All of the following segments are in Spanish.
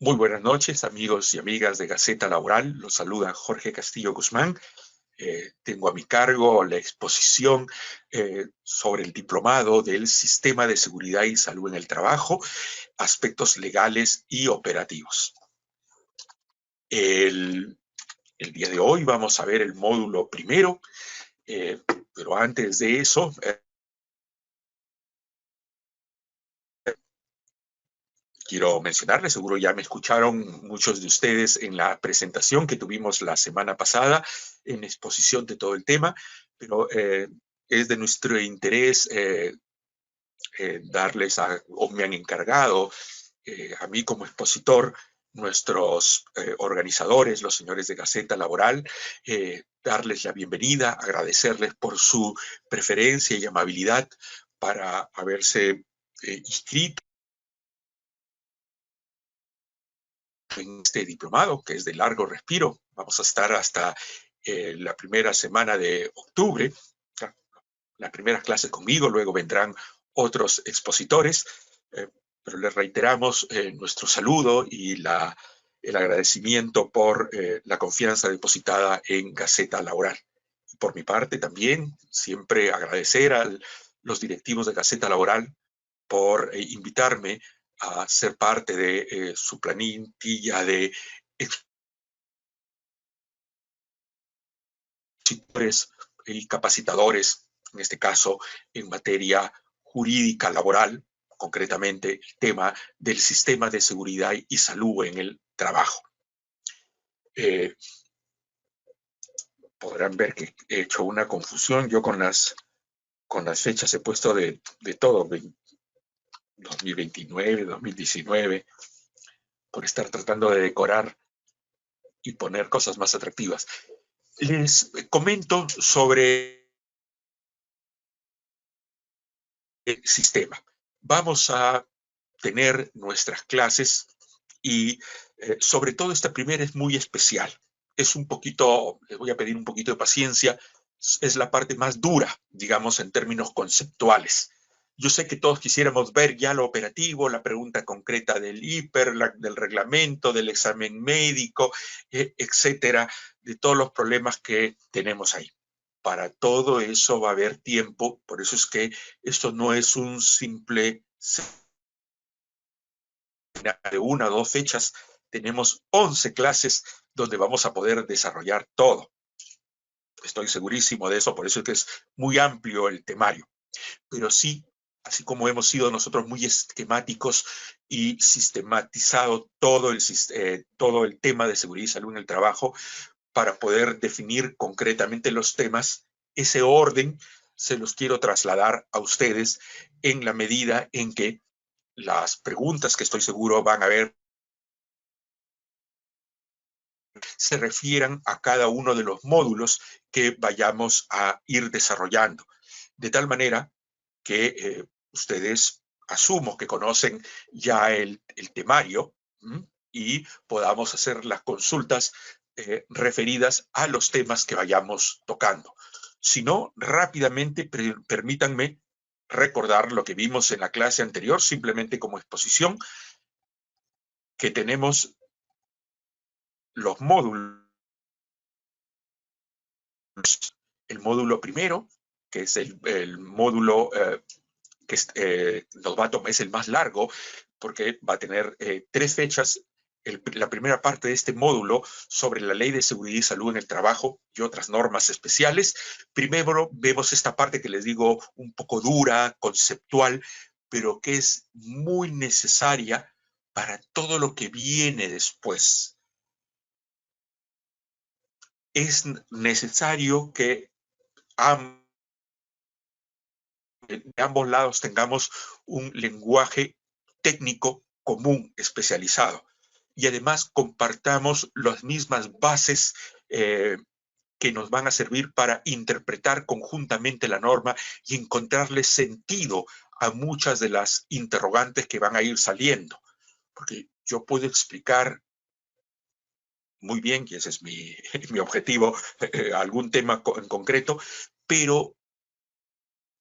Muy buenas noches, amigos y amigas de Gaceta Laboral. Los saluda Jorge Castillo Guzmán. Tengo a mi cargo la exposición sobre el diplomado del Sistema de Seguridad y Salud en el Trabajo, aspectos legales y operativos. El día de hoy vamos a ver el módulo primero, pero antes de eso, quiero mencionarles, seguro ya me escucharon muchos de ustedes en la presentación que tuvimos la semana pasada en exposición de todo el tema, pero es de nuestro interés darles, o me han encargado a mí como expositor, nuestros organizadores, los señores de Gaceta Laboral, darles la bienvenida, agradecerles por su preferencia y amabilidad para haberse inscrito en este diplomado, que es de largo respiro. Vamos a estar hasta la primera semana de octubre, las primeras clases conmigo, luego vendrán otros expositores, pero les reiteramos nuestro saludo y el agradecimiento por la confianza depositada en Gaceta Laboral. Por mi parte también, siempre agradecer a los directivos de Gaceta Laboral por invitarme a ser parte de su planilla de expositores y capacitadores, en este caso en materia jurídica laboral, concretamente el tema del sistema de seguridad y salud en el trabajo. Podrán ver que he hecho una confusión yo con las fechas, he puesto de todo, 2029, 2019, por estar tratando de decorar y poner cosas más atractivas. Les comento sobre el sistema. Vamos a tener nuestras clases y sobre todo esta primera es muy especial. Es un poquito, les voy a pedir un poquito de paciencia, es la parte más dura, digamos, en términos conceptuales. Yo sé que todos quisiéramos ver ya lo operativo, la pregunta concreta del IPER, del reglamento, del examen médico, etcétera, de todos los problemas que tenemos ahí. Para todo eso va a haber tiempo, por eso es que esto no es un simple de una o dos fechas, tenemos 11 clases donde vamos a poder desarrollar todo. Estoy segurísimo de eso, por eso es que es muy amplio el temario. Pero sí, así como hemos sido nosotros muy esquemáticos y sistematizado todo el tema de seguridad y salud en el trabajo para poder definir concretamente los temas, ese orden se los quiero trasladar a ustedes en la medida en que las preguntas que estoy seguro van a haber se refieran a cada uno de los módulos que vayamos a ir desarrollando. De tal manera que ustedes asumo que conocen ya el temario y podamos hacer las consultas referidas a los temas que vayamos tocando. Si no, rápidamente permítanme recordar lo que vimos en la clase anterior, simplemente como exposición, que tenemos los módulos. El módulo primero, que es el módulo que nos va a tomar, es el más largo, porque va a tener 3 fechas. La primera parte de este módulo sobre la Ley de Seguridad y Salud en el Trabajo y otras normas especiales. Primero vemos esta parte que les digo un poco dura, conceptual, pero que es muy necesaria para todo lo que viene después. Es necesario que de ambos lados tengamos un lenguaje técnico común, especializado. Y además compartamos las mismas bases que nos van a servir para interpretar conjuntamente la norma y encontrarle sentido a muchas de las interrogantes que van a ir saliendo. Porque yo puedo explicar muy bien, y ese es mi objetivo, algún tema en concreto, pero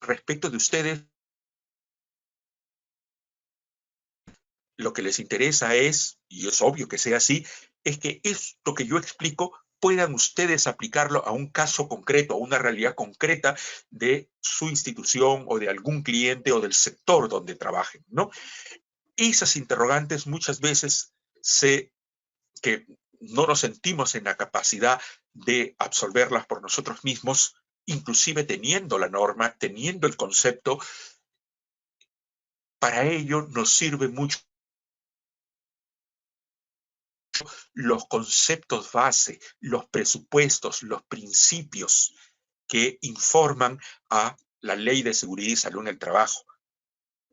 respecto de ustedes, lo que les interesa es, y es obvio que sea así, es que esto que yo explico puedan ustedes aplicarlo a un caso concreto, a una realidad concreta de su institución o de algún cliente o del sector donde trabajen, ¿no? Esas interrogantes muchas veces que no nos sentimos en la capacidad de absolverlas por nosotros mismos, inclusive teniendo la norma, teniendo el concepto, para ello nos sirve mucho los conceptos base, los presupuestos, los principios que informan a la Ley de Seguridad y Salud en el Trabajo,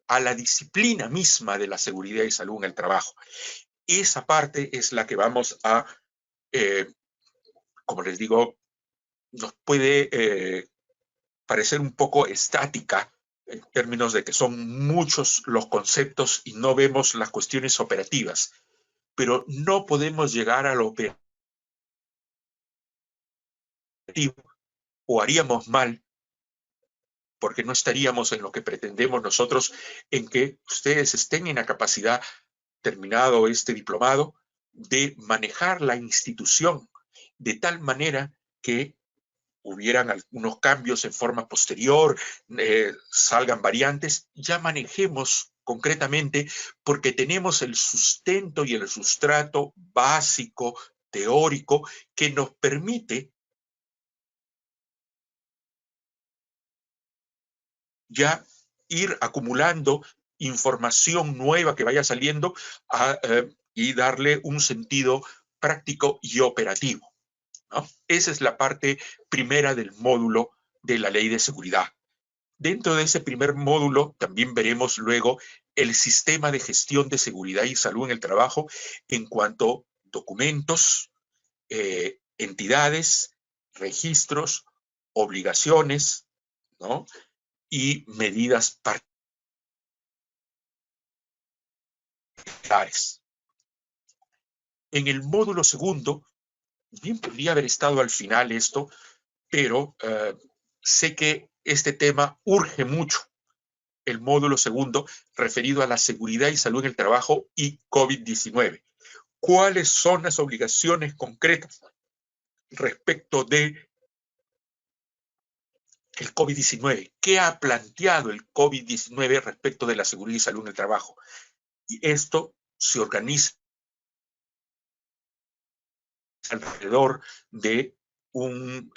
a la disciplina misma de la seguridad y salud en el trabajo. Esa parte es la que vamos a, como les digo, nos puede parecer un poco estática en términos de que son muchos los conceptos y no vemos las cuestiones operativas, pero no podemos llegar a lo operativo o haríamos mal porque no estaríamos en lo que pretendemos nosotros, en que ustedes estén en la capacidad, terminado este diplomado, de manejar la institución de tal manera que hubieran algunos cambios en forma posterior, salgan variantes, ya manejemos concretamente porque tenemos el sustento y el sustrato básico, teórico, que nos permite ya ir acumulando información nueva que vaya saliendo y darle un sentido práctico y operativo, ¿no? Esa es la parte primera del módulo de la ley de seguridad. Dentro de ese primer módulo también veremos luego el sistema de gestión de seguridad y salud en el trabajo en cuanto a documentos, entidades, registros, obligaciones, ¿no? Y medidas particulares. En el módulo segundo, bien podría haber estado al final esto, pero sé que este tema urge mucho. El módulo segundo referido a la seguridad y salud en el trabajo y COVID-19. ¿Cuáles son las obligaciones concretas respecto de el COVID-19? ¿Qué ha planteado el COVID-19 respecto de la seguridad y salud en el trabajo? Y esto se organiza alrededor de un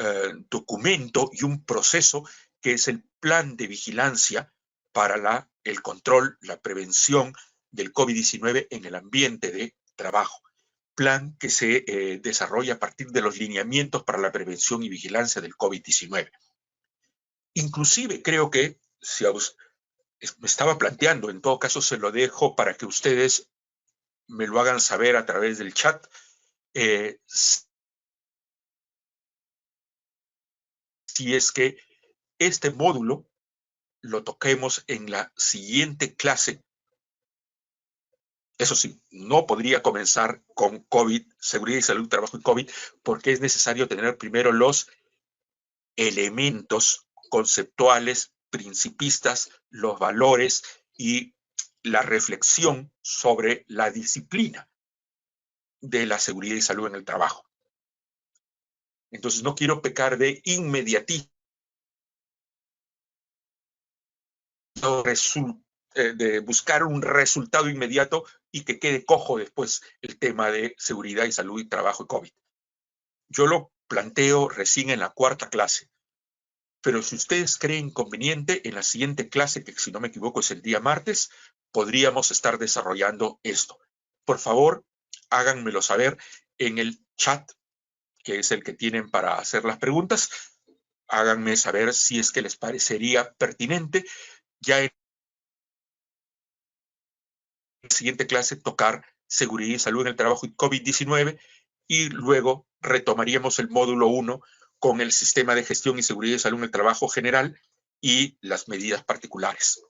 documento y un proceso que es el plan de vigilancia para el control, la prevención del COVID-19 en el ambiente de trabajo. Plan que se desarrolla a partir de los lineamientos para la prevención y vigilancia del COVID-19. Inclusive creo que, si me estaba planteando, en todo caso se lo dejo para que ustedes me lo hagan saber a través del chat, si es que este módulo lo toquemos en la siguiente clase. Eso sí, no podría comenzar con COVID, seguridad y salud, trabajo y COVID, porque es necesario tener primero los elementos conceptuales, principistas, los valores y la reflexión sobre la disciplina de la seguridad y salud en el trabajo. Entonces, no quiero pecar de inmediatismo, de buscar un resultado inmediato y que quede cojo después el tema de seguridad y salud y trabajo y COVID. Yo lo planteo recién en la cuarta clase, pero si ustedes creen conveniente, en la siguiente clase, que si no me equivoco es el día martes, podríamos estar desarrollando esto. Por favor, háganmelo saber en el chat, que es el que tienen para hacer las preguntas. Háganme saber si es que les parecería pertinente ya en la siguiente clase tocar seguridad y salud en el trabajo y COVID-19 y luego retomaríamos el módulo 1 con el sistema de gestión y seguridad y salud en el trabajo general y las medidas particulares.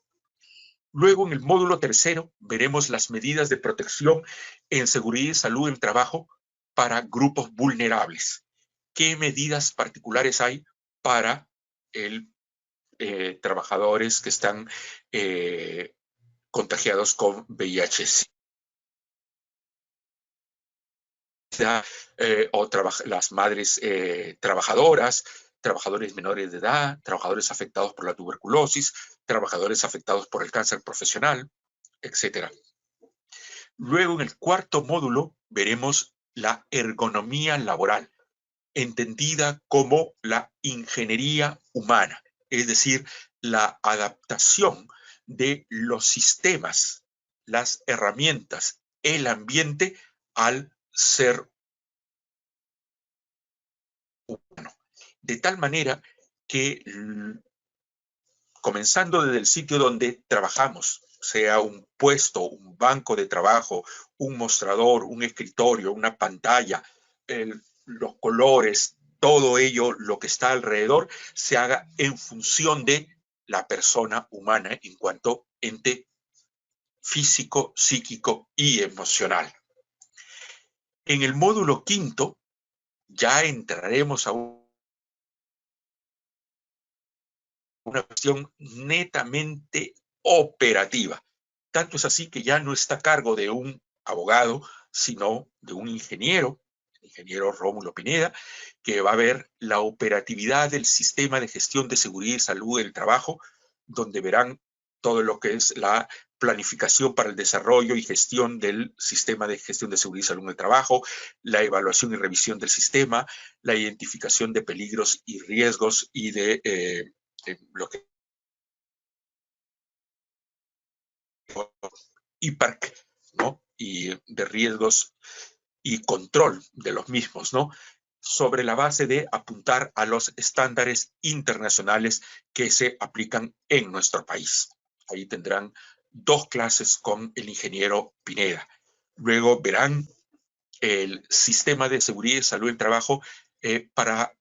Luego, en el módulo tercero, veremos las medidas de protección en seguridad y salud en el trabajo para grupos vulnerables. ¿Qué medidas particulares hay para trabajadores que están contagiados con VIH? o las madres trabajadoras, trabajadores menores de edad, trabajadores afectados por la tuberculosis, trabajadores afectados por el cáncer profesional, etc. Luego, en el cuarto módulo, veremos la ergonomía laboral, entendida como la ingeniería humana, es decir, la adaptación de los sistemas, las herramientas, el ambiente al ser humano. De tal manera que, comenzando desde el sitio donde trabajamos, sea un puesto, un banco de trabajo, un mostrador, un escritorio, una pantalla, los colores, todo ello, lo que está alrededor, se haga en función de la persona humana en cuanto ente físico, psíquico y emocional. En el módulo quinto ya entraremos a una cuestión netamente operativa. Tanto es así que ya no está a cargo de un abogado, sino de un ingeniero, el ingeniero Rómulo Pineda, que va a ver la operatividad del sistema de gestión de seguridad y salud del trabajo, donde verán todo lo que es la planificación para el desarrollo y gestión del sistema de gestión de seguridad y salud en el trabajo, la evaluación y revisión del sistema, la identificación de peligros y riesgos y de lo que IPARC, ¿no? Y de riesgos y control de los mismos, ¿no? Sobre la base de apuntar a los estándares internacionales que se aplican en nuestro país. Ahí tendrán 2 clases con el ingeniero Pineda. Luego verán el sistema de seguridad y salud del trabajo para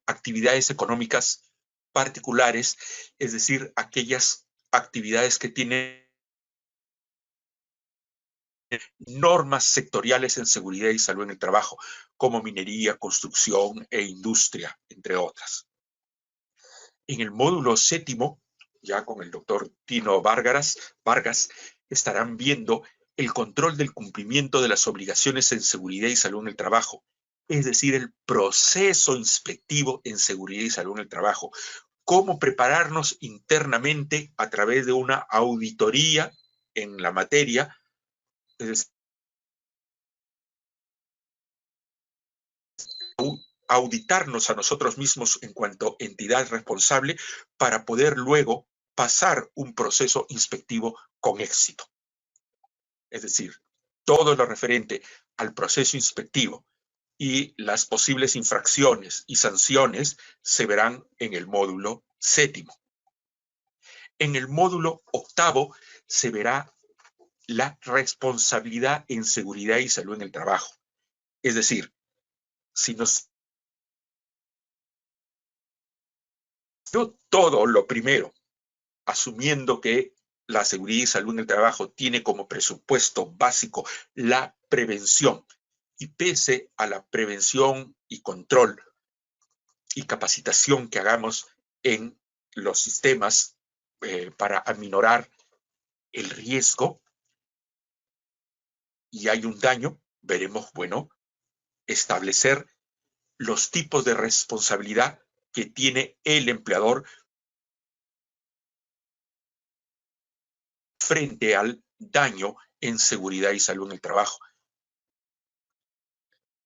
actividades económicas particulares, es decir, aquellas actividades que tienen normas sectoriales en seguridad y salud en el trabajo, como minería, construcción e industria, entre otras. En el módulo séptimo, ya con el doctor Tino Vargas, estarán viendo el control del cumplimiento de las obligaciones en seguridad y salud en el trabajo, es decir, el proceso inspectivo en seguridad y salud en el trabajo, cómo prepararnos internamente a través de una auditoría en la materia, es decir, auditarnos a nosotros mismos en cuanto entidad responsable para poder luego pasar un proceso inspectivo con éxito. Es decir, todo lo referente al proceso inspectivo y las posibles infracciones y sanciones se verán en el módulo séptimo. En el módulo octavo se verá la responsabilidad en seguridad y salud en el trabajo. Es decir, si nos dio todo lo primero, asumiendo que la seguridad y salud en el trabajo tiene como presupuesto básico la prevención, y pese a la prevención y control y capacitación que hagamos en los sistemas para aminorar el riesgo y hay un daño, veremos, bueno, establecer los tipos de responsabilidad que tiene el empleador frente al daño en seguridad y salud en el trabajo,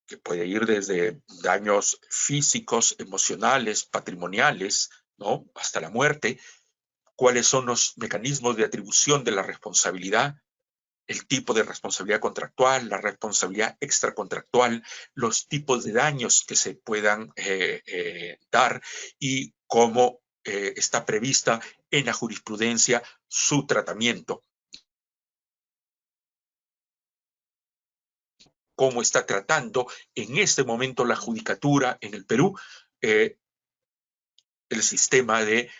que puede ir desde daños físicos, emocionales, patrimoniales, ¿no? Hasta la muerte. ¿Cuáles son los mecanismos de atribución de la responsabilidad? El tipo de responsabilidad contractual, la responsabilidad extracontractual, los tipos de daños que se puedan dar y cómo está prevista en la jurisprudencia su tratamiento. Cómo está tratando en este momento la judicatura en el Perú el sistema de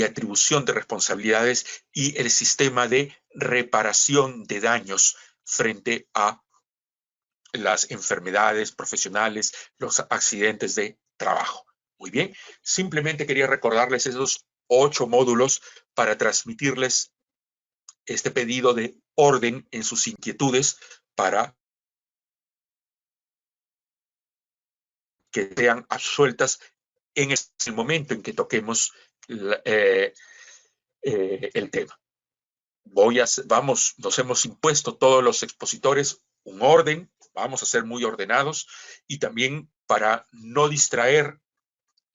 atribución de responsabilidades y el sistema de reparación de daños frente a las enfermedades profesionales, los accidentes de trabajo. Muy bien, simplemente quería recordarles esos 8 módulos para transmitirles este pedido de orden en sus inquietudes para que sean absueltas en el momento en que toquemos el tema. Nos hemos impuesto todos los expositores un orden, vamos a ser muy ordenados y también para no distraer,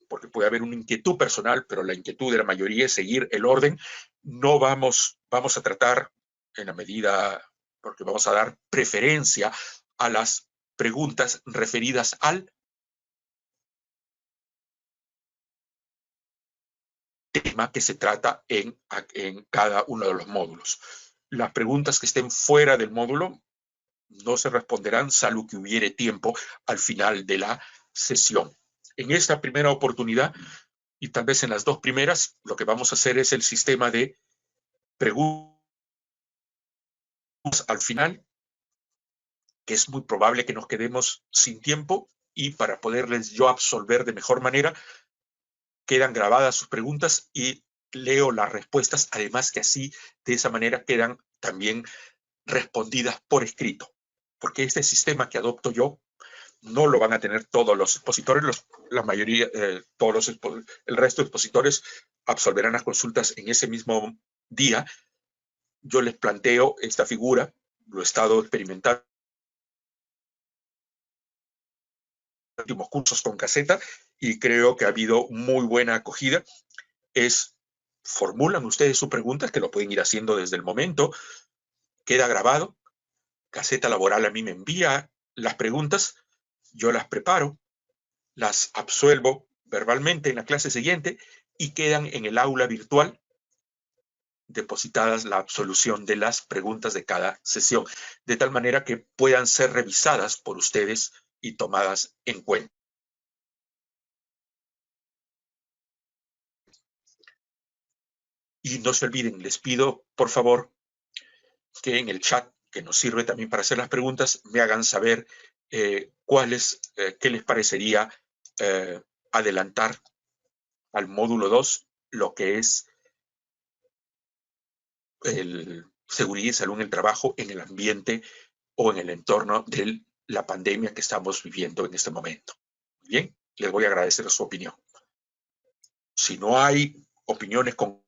porque puede haber una inquietud personal, pero la inquietud de la mayoría es seguir el orden, no vamos a tratar en la medida, porque vamos a dar preferencia a las preguntas referidas al tema que se trata en cada uno de los módulos. Las preguntas que estén fuera del módulo no se responderán salvo que hubiere tiempo al final de la sesión. En esta primera oportunidad, y tal vez en las dos primeras, lo que vamos a hacer es el sistema de preguntas al final, que es muy probable que nos quedemos sin tiempo, y para poderles yo absolver de mejor manera, quedan grabadas sus preguntas y leo las respuestas, además que así, de esa manera, quedan también respondidas por escrito, porque este sistema que adopto yo no lo van a tener todos los expositores, la mayoría, el resto de expositores absolverán las consultas en ese mismo día. Yo les planteo esta figura, lo he estado experimentando en los últimos cursos con caseta y creo que ha habido muy buena acogida. Formulan ustedes sus preguntas, que lo pueden ir haciendo desde el momento, queda grabado, Caseta Laboral a mí me envía las preguntas, yo las preparo, las absuelvo verbalmente en la clase siguiente y quedan en el aula virtual depositadas la absolución de las preguntas de cada sesión, de tal manera que puedan ser revisadas por ustedes y tomadas en cuenta. Y no se olviden, les pido, por favor, que en el chat, que nos sirve también para hacer las preguntas, me hagan saber qué les parecería adelantar al módulo 2 lo que es seguridad y salud en el trabajo, en el ambiente o en el entorno de la pandemia que estamos viviendo en este momento. Bien, les voy a agradecer su opinión. Si no hay opiniones con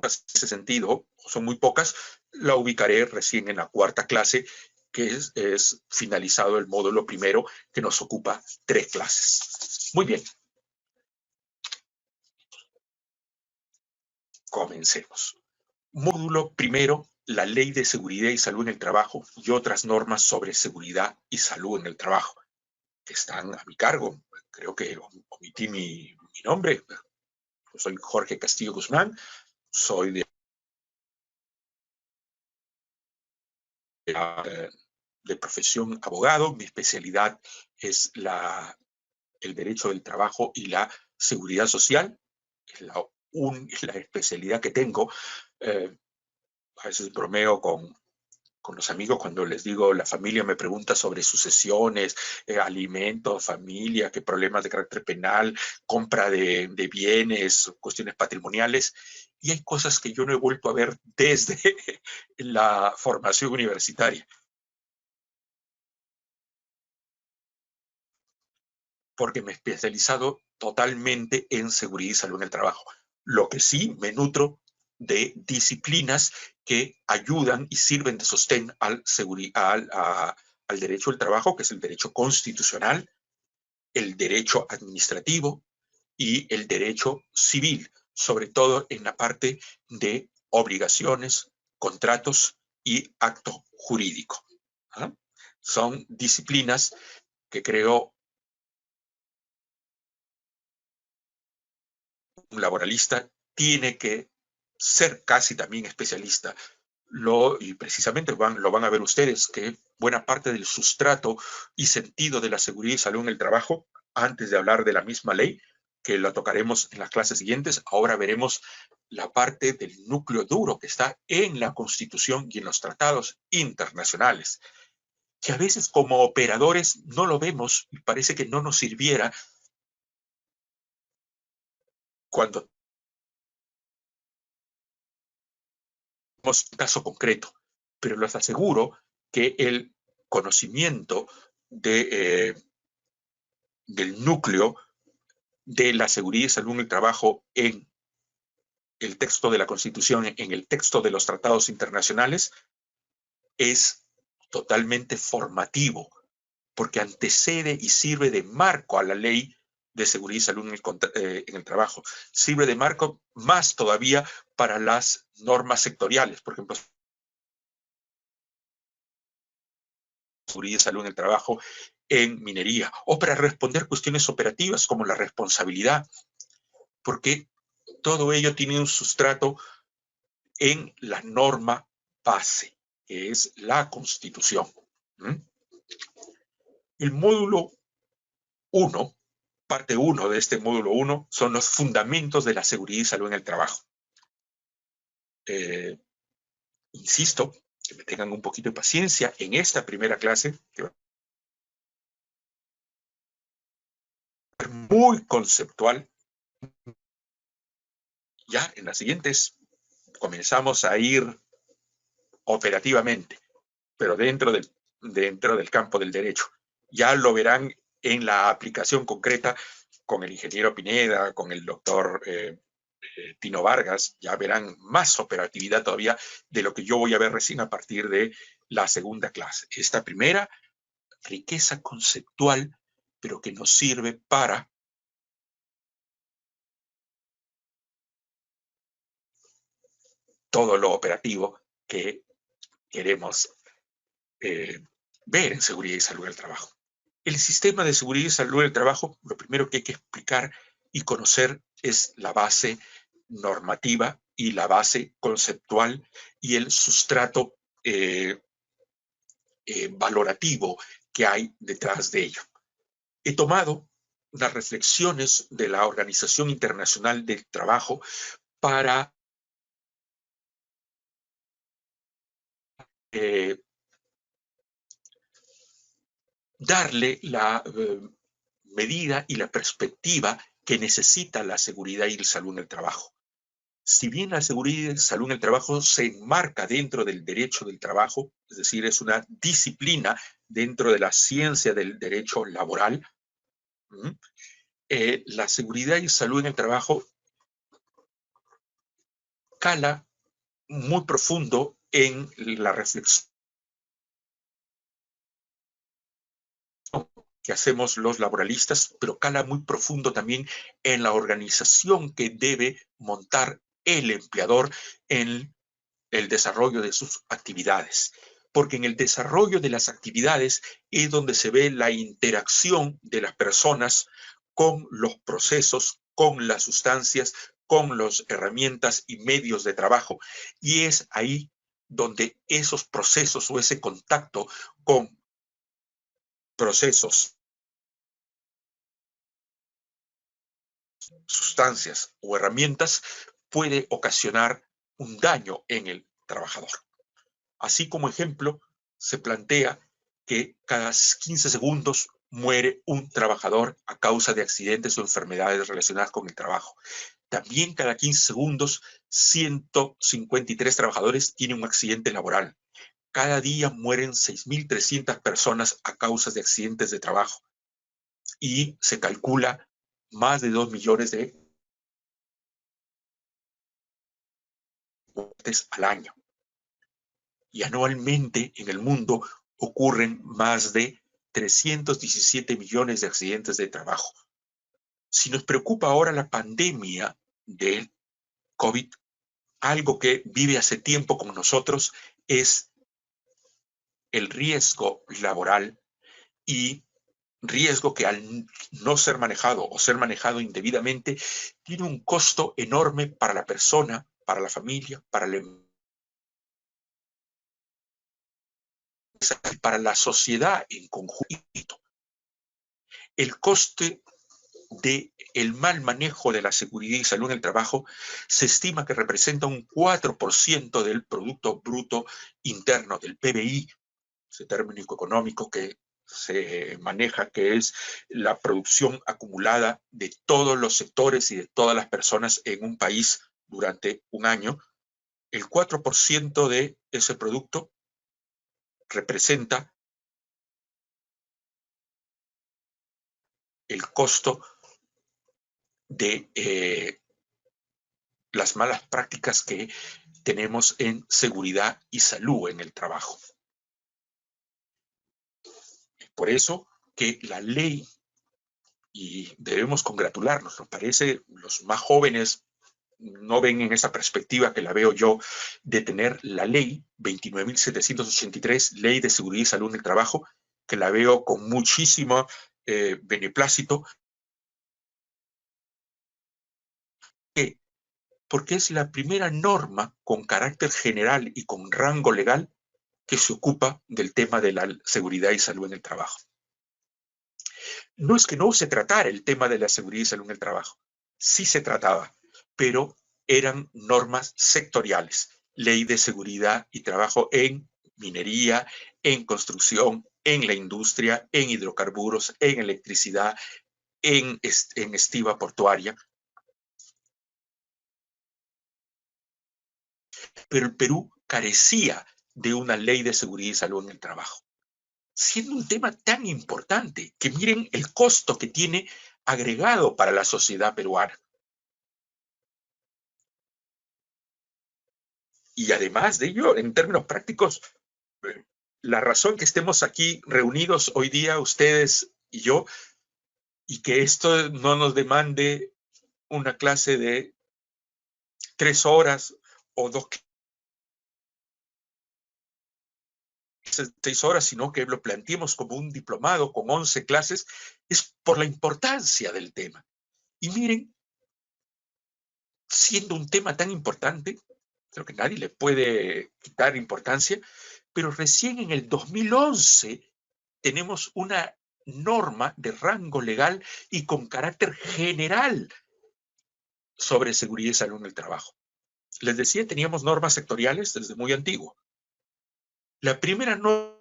ese sentido, son muy pocas, la ubicaré recién en la cuarta clase, que es finalizado el módulo primero, que nos ocupa 3 clases. Muy bien. Comencemos. Módulo primero, la Ley de Seguridad y Salud en el Trabajo y otras normas sobre seguridad y salud en el trabajo, que están a mi cargo. Creo que omití mi nombre. Yo soy Jorge Castillo Guzmán, soy de profesión abogado. Mi especialidad es el derecho del trabajo y la seguridad social. Es la especialidad que tengo. A veces bromeo con los amigos cuando les digo, la familia me pregunta sobre sucesiones, alimentos, familia, qué problemas de carácter penal, compra de bienes, cuestiones patrimoniales, y hay cosas que yo no he vuelto a ver desde la formación universitaria, porque me he especializado totalmente en seguridad y salud en el trabajo. Lo que sí me nutro de disciplinas que ayudan y sirven de sostén al derecho del trabajo, que es el derecho constitucional, el derecho administrativo y el derecho civil, sobre todo en la parte de obligaciones, contratos y acto jurídico. ¿Ah? Son disciplinas que creo un laboralista tiene que ser casi también especialista. Y precisamente lo van a ver ustedes, que buena parte del sustrato y sentido de la seguridad y salud en el trabajo, antes de hablar de la misma ley, que la tocaremos en las clases siguientes, ahora veremos la parte del núcleo duro que está en la Constitución y en los tratados internacionales, que a veces como operadores no lo vemos y parece que no nos sirviera cuando tenemos un caso concreto, pero les aseguro que el conocimiento del núcleo de la seguridad y salud en el trabajo en el texto de la Constitución, en el texto de los tratados internacionales, es totalmente formativo, porque antecede y sirve de marco a la ley de seguridad y salud en el trabajo. Sirve de marco más todavía para las normas sectoriales, por ejemplo, seguridad y salud en el trabajo en minería, o para responder cuestiones operativas como la responsabilidad, porque todo ello tiene un sustrato en la norma base, que es la Constitución. El módulo 1, parte 1 de este módulo 1, son los fundamentos de la seguridad y salud en el trabajo. Insisto, que me tengan un poquito de paciencia en esta primera clase, que va a ser muy conceptual. Ya en las siguientes comenzamos a ir operativamente, pero dentro del campo del derecho. Ya lo verán en la aplicación concreta con el ingeniero Pineda, con el doctor Tino Vargas, ya verán más operatividad todavía de lo que yo voy a ver recién a partir de la segunda clase. Esta primera, riqueza conceptual, pero que nos sirve para todo lo operativo que queremos ver en seguridad y salud del trabajo. El sistema de seguridad y salud del trabajo, lo primero que hay que explicar y conocer es la base normativa y la base conceptual y el sustrato valorativo que hay detrás de ello. He tomado unas reflexiones de la Organización Internacional del Trabajo para darle la medida y la perspectiva que necesita la seguridad y la salud en el trabajo. Si bien la seguridad y la salud en el trabajo se enmarca dentro del derecho del trabajo, es decir, es una disciplina dentro de la ciencia del derecho laboral, la seguridad y salud en el trabajo cala muy profundo en la reflexión que hacemos los laboralistas, pero cala muy profundo también en la organización que debe montar el empleador en el desarrollo de sus actividades. Porque en el desarrollo de las actividades es donde se ve la interacción de las personas con los procesos, con las sustancias, con las herramientas y medios de trabajo. Y es ahí donde esos procesos o ese contacto con procesos, sustancias o herramientas puede ocasionar un daño en el trabajador. Así como ejemplo, se plantea que cada 15 segundos muere un trabajador a causa de accidentes o enfermedades relacionadas con el trabajo. También cada 15 segundos, 153 trabajadores tienen un accidente laboral. Cada día mueren 6.300 personas a causa de accidentes de trabajo. Y se calcula más de 2 millones de muertes al año. Y anualmente en el mundo ocurren más de 317 millones de accidentes de trabajo. Si nos preocupa ahora la pandemia del COVID, algo que vive hace tiempo con nosotros es el riesgo laboral y riesgo que al no ser manejado o ser manejado indebidamente tiene un costo enorme para la persona, para la familia, para la sociedad en conjunto. El coste del mal manejo de la seguridad y salud en el trabajo se estima que representa un 4% del Producto Bruto Interno, del PBI, ese término económico que se maneja, que es la producción acumulada de todos los sectores y de todas las personas en un país durante un año. El 4% de ese producto representa el costo de las malas prácticas que tenemos en seguridad y salud en el trabajo. Por eso que la ley, y debemos congratularnos, nos parece, los más jóvenes no ven en esa perspectiva que la veo yo, de tener la ley 29.783, Ley de Seguridad y Salud en el Trabajo, que la veo con muchísimo beneplácito, porque es la primera norma con carácter general y con rango legal que se ocupa del tema de la seguridad y salud en el trabajo. No es que no se tratara el tema de la seguridad y salud en el trabajo, sí se trataba, pero eran normas sectoriales. Ley de seguridad y trabajo en minería, en construcción, en la industria, en hidrocarburos, en electricidad, en estiva portuaria. Pero el Perú carecía de una ley de seguridad y salud en el trabajo, siendo un tema tan importante que miren el costo que tiene agregado para la sociedad peruana. Y además de ello, en términos prácticos, la razón que estemos aquí reunidos hoy día, ustedes y yo, y que esto no nos demande una clase de 3 horas o 6 horas, sino que lo planteemos como un diplomado con 11 clases, es por la importancia del tema. Y miren, siendo un tema tan importante, creo que nadie le puede quitar importancia, pero recién en el 2011 tenemos una norma de rango legal y con carácter general sobre seguridad y salud en el trabajo. Les decía, teníamos normas sectoriales desde muy antiguo. La primera norma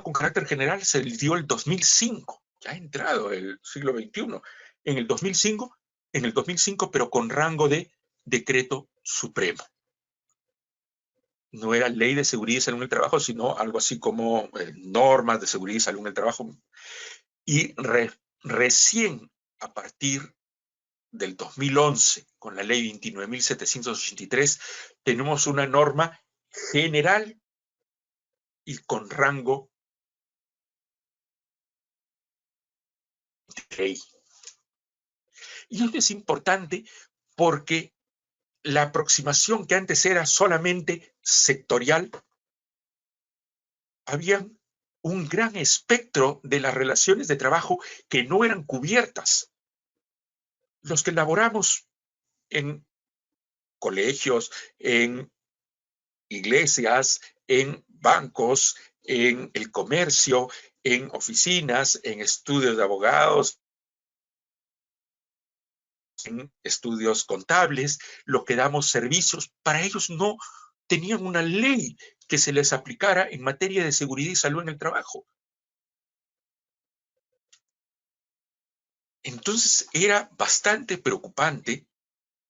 con carácter general se dio el 2005, ya ha entrado el siglo XXI. En el 2005, pero con rango de decreto supremo. No era ley de seguridad y salud en el trabajo, sino algo así como normas de seguridad y salud en el trabajo. Y recién a partir del 2011, con la ley 29.783, tenemos una norma general y con rango de ley. Y esto es importante porque la aproximación que antes era solamente sectorial, había un gran espectro de las relaciones de trabajo que no eran cubiertas. Los que laboramos en colegios, en iglesias, en bancos, en el comercio, en oficinas, en estudios de abogados, en estudios contables, los que damos servicios, para ellos no tenían una ley que se les aplicara en materia de seguridad y salud en el trabajo. Entonces era bastante preocupante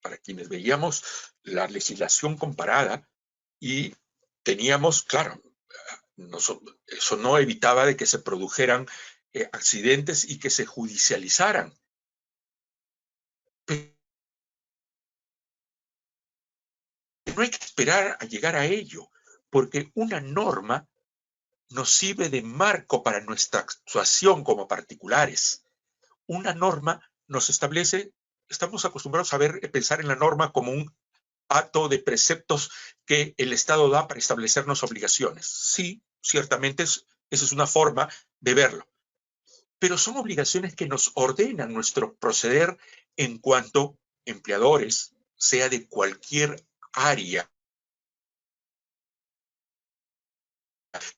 para quienes veíamos la legislación comparada y teníamos, claro, eso no evitaba de que se produjeran accidentes y que se judicializaran. Pero no hay que esperar a llegar a ello, porque una norma nos sirve de marco para nuestra actuación como particulares. Una norma nos establece, estamos acostumbrados a pensar en la norma como un acto de preceptos que el Estado da para establecernos obligaciones. Sí, ciertamente esa es una forma de verlo, pero son obligaciones que nos ordenan nuestro proceder en cuanto empleadores, sea de cualquier área,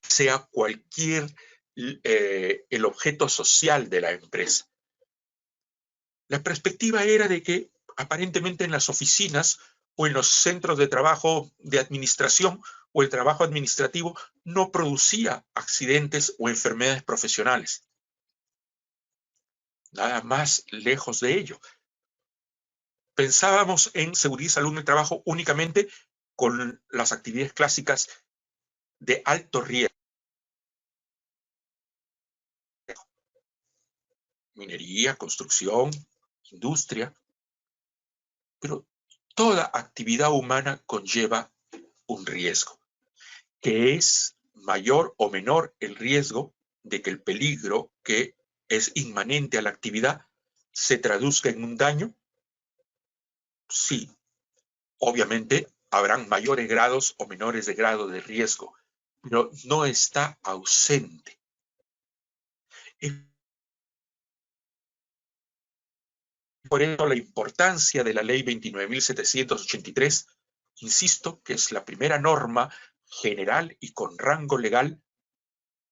sea cualquier el objeto social de la empresa. La perspectiva era de que aparentemente en las oficinas o en los centros de trabajo de administración o el trabajo administrativo no producía accidentes o enfermedades profesionales. Nada más lejos de ello. Pensábamos en seguridad y salud en el trabajo únicamente con las actividades clásicas de alto riesgo. minería, construcción, industria, pero toda actividad humana conlleva un riesgo, que es mayor o menor el riesgo de que el peligro que es inmanente a la actividad se traduzca en un daño. Sí, obviamente habrán mayores grados o menores de grado de riesgo, pero no está ausente. Por eso la importancia de la ley 29.783, insisto, que es la primera norma general y con rango legal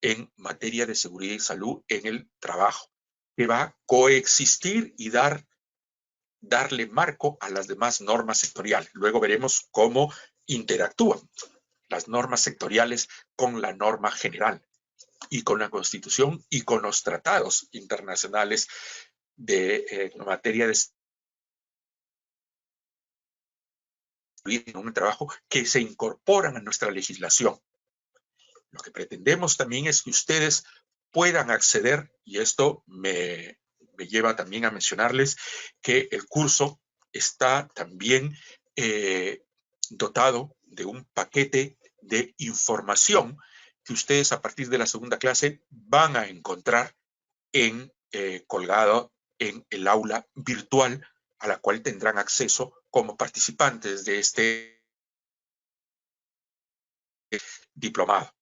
en materia de seguridad y salud en el trabajo, que va a coexistir y darle marco a las demás normas sectoriales. Luego veremos cómo interactúan las normas sectoriales con la norma general y con la Constitución y con los tratados internacionales de materia de en un trabajo que se incorporan a nuestra legislación. Lo que pretendemos también es que ustedes puedan acceder, y esto me lleva también a mencionarles que el curso está también dotado de un paquete de información que ustedes a partir de la segunda clase van a encontrar colgado en el aula virtual a la cual tendrán acceso como participantes de este diplomado.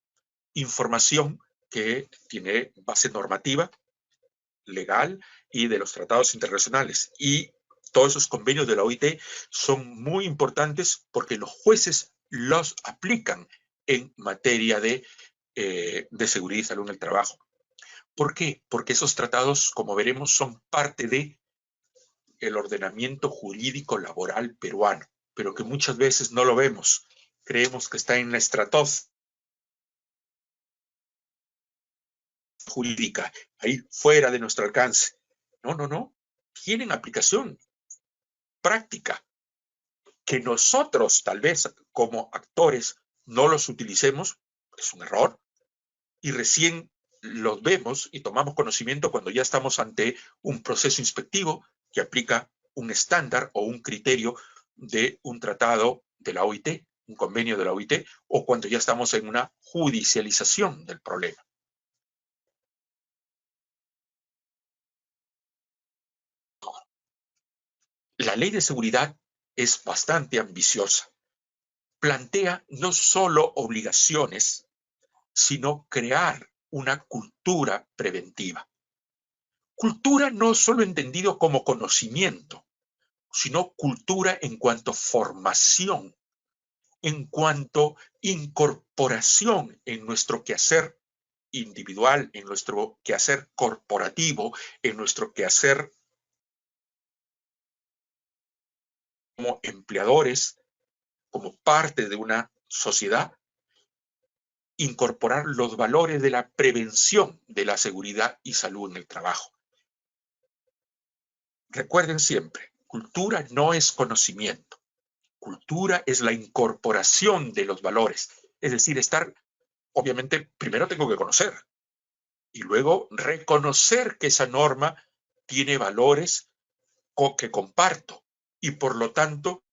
Información que tiene base normativa, legal y de los tratados internacionales. Y todos esos convenios de la OIT son muy importantes porque los jueces los aplican en materia de seguridad y salud en el trabajo. ¿Por qué? Porque esos tratados, como veremos, son parte de el ordenamiento jurídico laboral peruano, pero que muchas veces no lo vemos. Creemos que está en la estratosfera jurídica, ahí fuera de nuestro alcance. No, no, no. Tienen aplicación práctica. Que nosotros, tal vez, como actores, no los utilicemos, es un error. Y recién los vemos y tomamos conocimiento cuando ya estamos ante un proceso inspectivo que aplica un estándar o un criterio de un tratado de la OIT, un convenio de la OIT, o cuando ya estamos en una judicialización del problema. La ley de seguridad es bastante ambiciosa. Plantea no solo obligaciones, sino crear una cultura preventiva. Cultura no solo entendido como conocimiento, sino cultura en cuanto formación, en cuanto incorporación en nuestro quehacer individual, en nuestro quehacer corporativo, en nuestro quehacer como empleadores, como parte de una sociedad, incorporar los valores de la prevención de la seguridad y salud en el trabajo. Recuerden siempre, cultura no es conocimiento. Cultura es la incorporación de los valores. Es decir, obviamente, primero tengo que conocer y luego reconocer que esa norma tiene valores que comparto y por lo tanto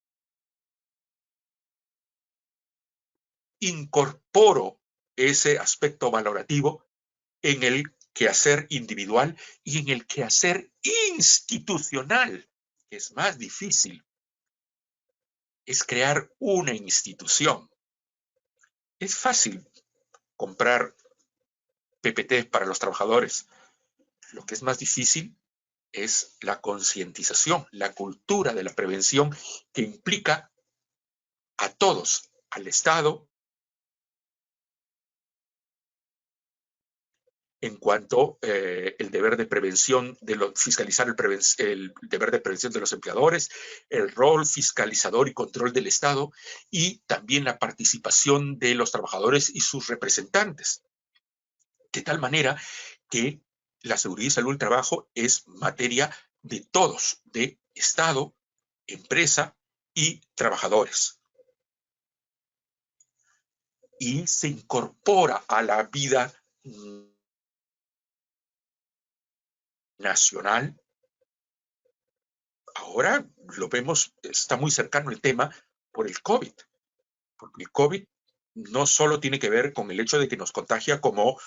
incorporo ese aspecto valorativo en el quehacer individual y en el quehacer institucional, que es más difícil. Es crear una institución. Es fácil comprar PPT para los trabajadores. Lo que es más difícil es la concientización, la cultura de la prevención que implica a todos, al Estado, en cuanto el deber de prevención, fiscalizar el deber de prevención de los empleadores, el rol fiscalizador y control del Estado y también la participación de los trabajadores y sus representantes. De tal manera que la seguridad y salud del trabajo es materia de todos, de Estado, empresa y trabajadores. Y se incorpora a la vida nacional. Ahora lo vemos, está muy cercano el tema por el COVID, porque el COVID no solo tiene que ver con el hecho de que nos contagia como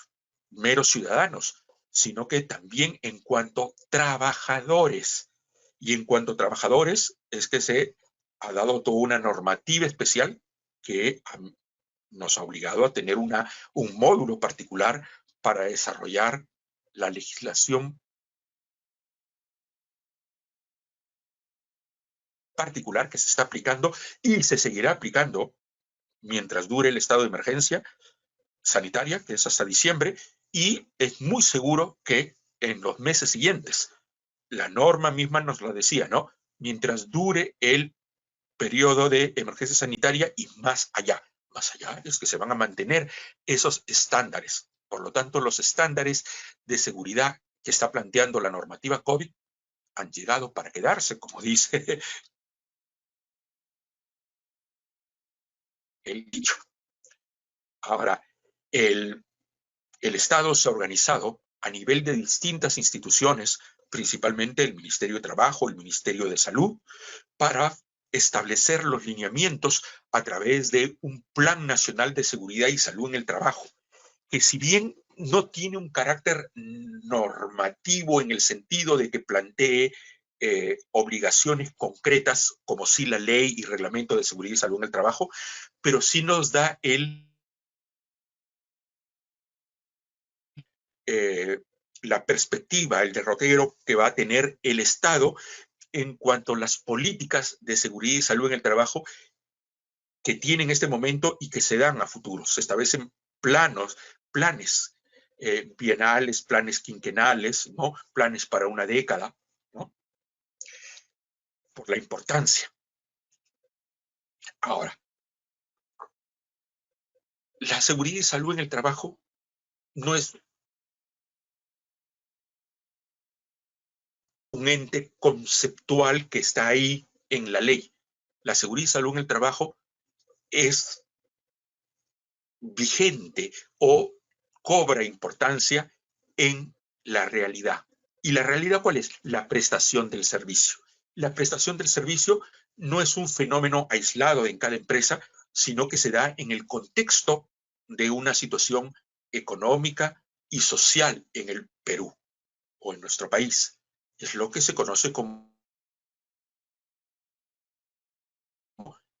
meros ciudadanos, sino que también en cuanto trabajadores. Y en cuanto a trabajadores, es que se ha dado toda una normativa especial que nos ha obligado a tener un módulo particular para desarrollar la legislación particular que se está aplicando y se seguirá aplicando mientras dure el estado de emergencia sanitaria, que es hasta diciembre, y es muy seguro que en los meses siguientes, la norma misma nos lo decía, ¿no? Mientras dure el periodo de emergencia sanitaria y más allá. Más allá es que se van a mantener esos estándares. Por lo tanto, los estándares de seguridad que está planteando la normativa COVID han llegado para quedarse, como dice el dicho. Ahora, el Estado se ha organizado a nivel de distintas instituciones, principalmente el Ministerio de Trabajo, el Ministerio de Salud, para establecer los lineamientos a través de un Plan Nacional de Seguridad y Salud en el Trabajo, que si bien no tiene un carácter normativo en el sentido de que plantee obligaciones concretas, como sí la ley y reglamento de seguridad y salud en el trabajo, pero sí nos da la perspectiva, el derrotero que va a tener el Estado en cuanto a las políticas de seguridad y salud en el trabajo que tiene en este momento y que se dan a futuro. Se establecen planes bienales, planes quinquenales, ¿no? Planes para una década, ¿no? Por la importancia. Ahora, la seguridad y salud en el trabajo no es un ente conceptual que está ahí en la ley. La seguridad y salud en el trabajo es vigente o cobra importancia en la realidad. ¿Y la realidad cuál es? La prestación del servicio. La prestación del servicio no es un fenómeno aislado en cada empresa, sino que se da en el contexto de una situación económica y social en el Perú o en nuestro país. Es lo que se conoce como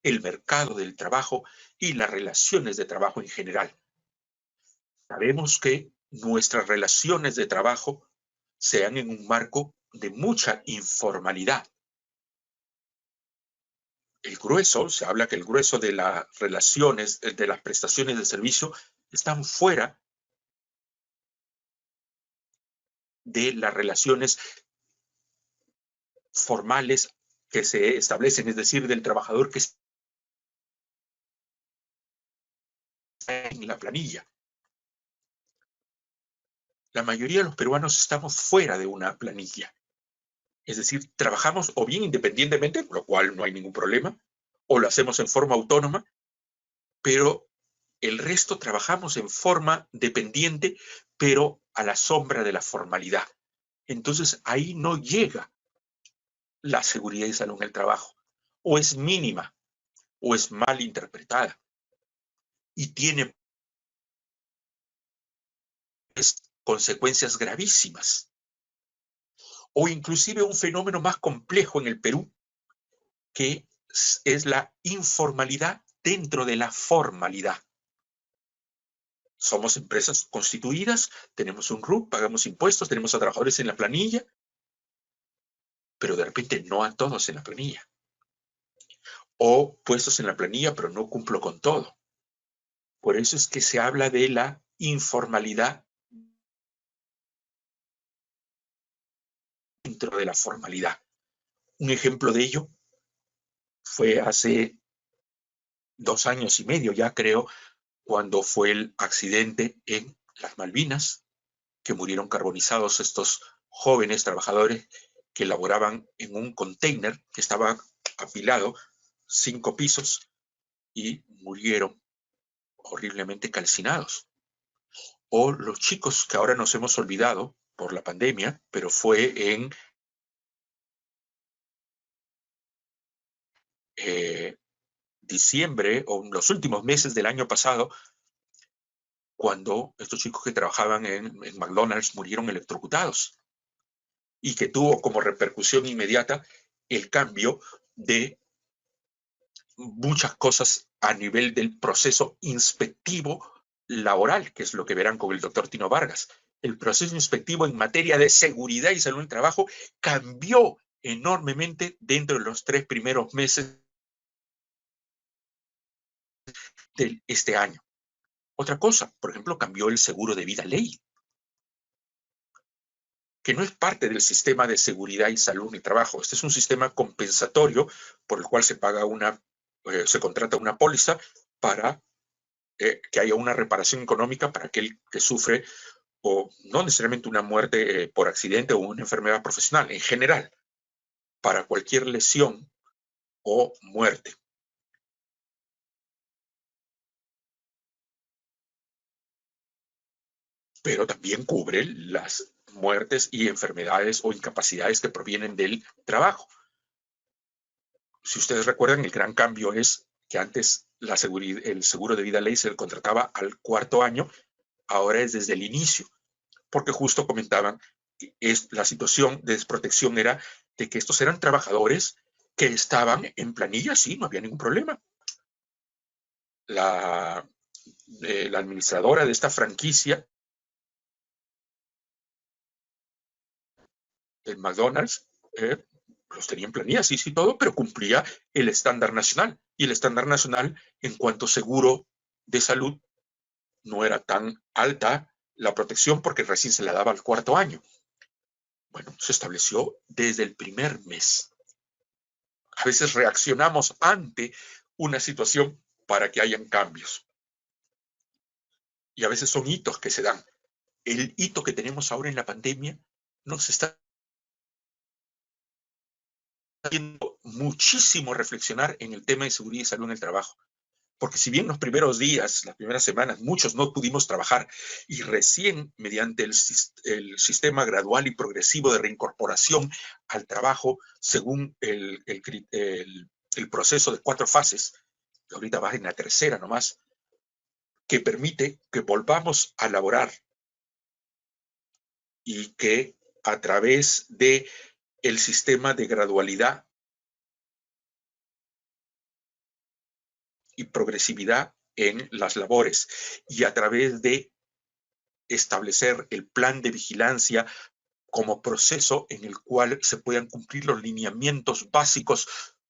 el mercado del trabajo y las relaciones de trabajo en general. Sabemos que nuestras relaciones de trabajo se dan en un marco de mucha informalidad. El grueso, se habla que el grueso de las relaciones, de las prestaciones de servicio, están fuera de las relaciones formales que se establecen, es decir, del trabajador que está en la planilla. La mayoría de los peruanos estamos fuera de una planilla. Es decir, trabajamos o bien independientemente, lo cual no hay ningún problema, o lo hacemos en forma autónoma, pero el resto trabajamos en forma dependiente, pero a la sombra de la formalidad. Entonces ahí no llega la seguridad y salud en el trabajo, o es mínima, o es mal interpretada, y tiene consecuencias gravísimas. O inclusive un fenómeno más complejo en el Perú, que es la informalidad dentro de la formalidad. Somos empresas constituidas, tenemos un RUC, pagamos impuestos, tenemos a trabajadores en la planilla, pero de repente no a todos en la planilla. O puestos en la planilla, pero no cumplo con todo. Por eso es que se habla de la informalidad dentro de la formalidad. Un ejemplo de ello fue hace 2 años y medio ya, creo, cuando fue el accidente en las Malvinas, que murieron carbonizados estos jóvenes trabajadores que laboraban en un container que estaba apilado 5 pisos y murieron horriblemente calcinados. O los chicos que ahora nos hemos olvidado, por la pandemia, pero fue en diciembre o en los últimos meses del año pasado, cuando estos chicos que trabajaban en McDonald's murieron electrocutados y que tuvo como repercusión inmediata el cambio de muchas cosas a nivel del proceso inspectivo laboral, que es lo que verán con el doctor Tino Vargas. El proceso inspectivo en materia de seguridad y salud en el trabajo cambió enormemente dentro de los 3 primeros meses de este año. Otra cosa, por ejemplo, cambió el seguro de vida ley, que no es parte del sistema de seguridad y salud en el trabajo. Este es un sistema compensatorio por el cual se paga se contrata una póliza para que haya una reparación económica para aquel que sufre, o no necesariamente una muerte por accidente o una enfermedad profesional, en general, para cualquier lesión o muerte. Pero también cubre las muertes y enfermedades o incapacidades que provienen del trabajo. Si ustedes recuerdan, el gran cambio es que antes el seguro de vida ley se contrataba al 4.º año, ahora es desde el inicio, porque justo comentaban que la situación de desprotección era de que estos eran trabajadores que estaban en planilla, sí, no había ningún problema. La administradora de esta franquicia, el McDonald's, los tenía en planilla, sí, sí, todo, pero cumplía el estándar nacional. Y el estándar nacional, en cuanto seguro de salud, no era tan alta la protección porque recién se la daba al 4.º año. Bueno, se estableció desde el primer mes. A veces reaccionamos ante una situación para que hayan cambios. Y a veces son hitos que se dan. El hito que tenemos ahora en la pandemia nos está haciendo muchísimo reflexionar en el tema de seguridad y salud en el trabajo. Porque si bien los primeros días, las primeras semanas, muchos no pudimos trabajar y recién mediante el sistema gradual y progresivo de reincorporación al trabajo, según el proceso de 4 fases, que ahorita va en la tercera nomás, que permite que volvamos a laborar y que a través de el sistema de gradualidad y progresividad en las labores y a través de establecer el plan de vigilancia como proceso en el cual se puedan cumplir los lineamientos básicos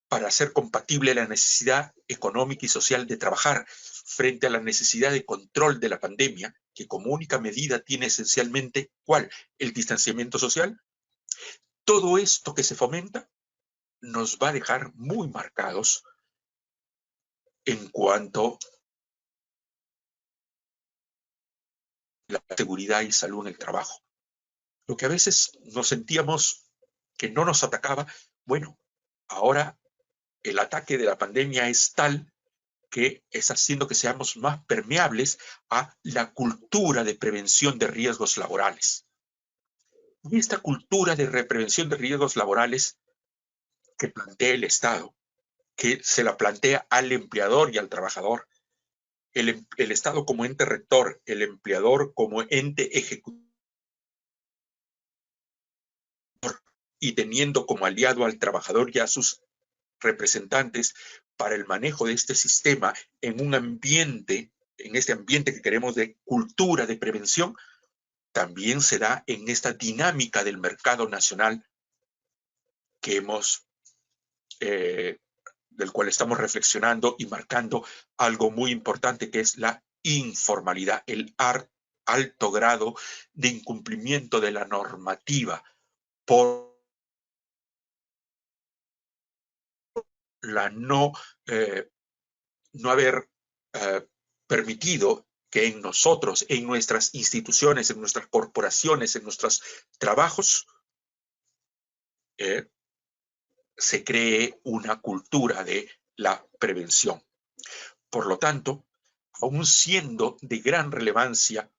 para hacer compatible la necesidad económica y social de trabajar frente a la necesidad de control de la pandemia, que como única medida tiene esencialmente, ¿cuál? El distanciamiento social. Todo esto que se fomenta nos va a dejar muy marcados en cuanto a la seguridad y salud en el trabajo. Lo que a veces nos sentíamos que no nos atacaba, bueno, ahora el ataque de la pandemia es tal que es haciendo que seamos más permeables a la cultura de prevención de riesgos laborales. Y esta cultura de prevención de riesgos laborales que plantea el Estado, que se la plantea al empleador y al trabajador, el Estado como ente rector, el empleador como ente ejecutor, y teniendo como aliado al trabajador y a sus representantes para el manejo de este sistema en este ambiente que queremos de cultura de prevención, también se da en esta dinámica del mercado nacional que del cual estamos reflexionando y marcando algo muy importante, que es la informalidad, el alto grado de incumplimiento de la normativa por la no haber permitido que en nosotros, en nuestras instituciones, en nuestras corporaciones, en nuestros trabajos, se cree una cultura de la prevención. Por lo tanto, aún siendo de gran relevancia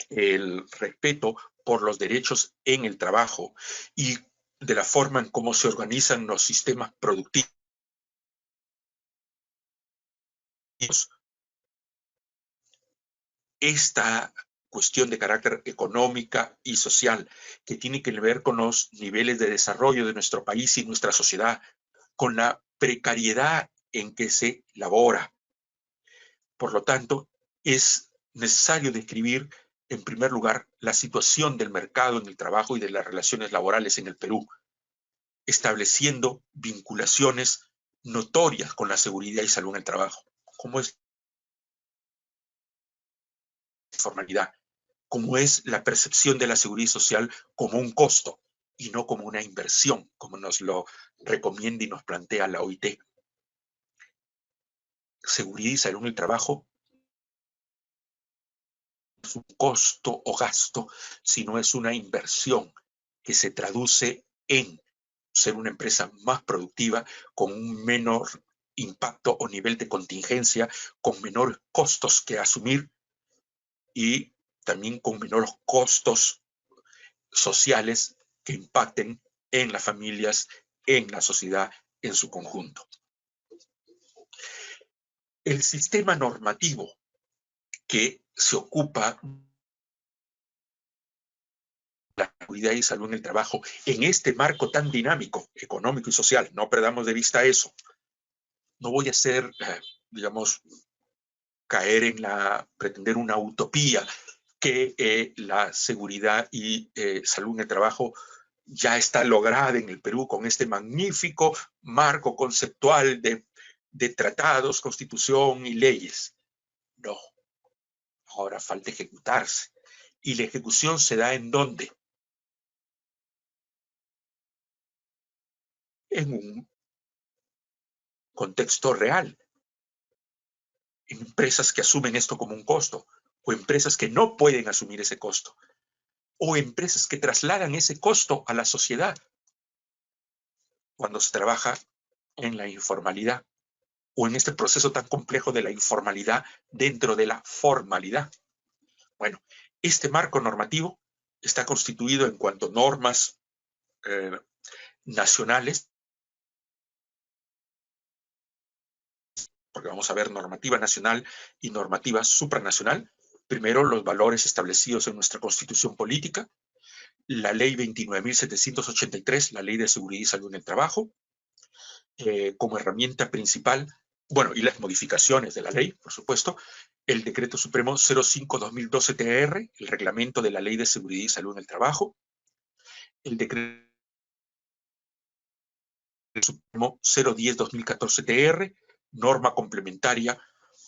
el respeto por los derechos en el trabajo y de la forma en cómo se organizan los sistemas productivos, esta cuestión de carácter económica y social que tiene que ver con los niveles de desarrollo de nuestro país y nuestra sociedad, con la precariedad en que se labora. Por lo tanto, es necesario describir, en primer lugar, la situación del mercado en el trabajo y de las relaciones laborales en el Perú, estableciendo vinculaciones notorias con la seguridad y salud en el trabajo, como es la informalidad, como es la percepción de la seguridad social como un costo y no como una inversión, como nos lo recomienda y nos plantea la OIT. Seguridad y salud en el trabajo es un costo o gasto, sino es una inversión que se traduce en ser una empresa más productiva, con un menor impacto o nivel de contingencia, con menores costos que asumir y también con menores costos sociales que impacten en las familias, en la sociedad en su conjunto. El sistema normativo que se ocupa de la seguridad y salud en el trabajo en este marco tan dinámico, económico y social, no perdamos de vista eso. No voy a hacer, digamos, caer en pretender una utopía que la seguridad y salud en el trabajo ya está lograda en el Perú con este magnífico marco conceptual de tratados, constitución y leyes. No, ahora falta ejecutarse. ¿Y la ejecución se da en dónde? En un contexto real, en empresas que asumen esto como un costo, o empresas que no pueden asumir ese costo, o empresas que trasladan ese costo a la sociedad cuando se trabaja en la informalidad o en este proceso tan complejo de la informalidad dentro de la formalidad. Bueno, este marco normativo está constituido en cuanto a normas nacionales, porque vamos a ver normativa nacional y normativa supranacional. Primero, los valores establecidos en nuestra Constitución Política, la Ley 29.783, la Ley de Seguridad y Salud en el Trabajo, como herramienta principal, bueno, y las modificaciones de la ley, por supuesto, el Decreto Supremo 05-2012-TR, el Reglamento de la Ley de Seguridad y Salud en el Trabajo, el Decreto Supremo 010-2014-TR, norma complementaria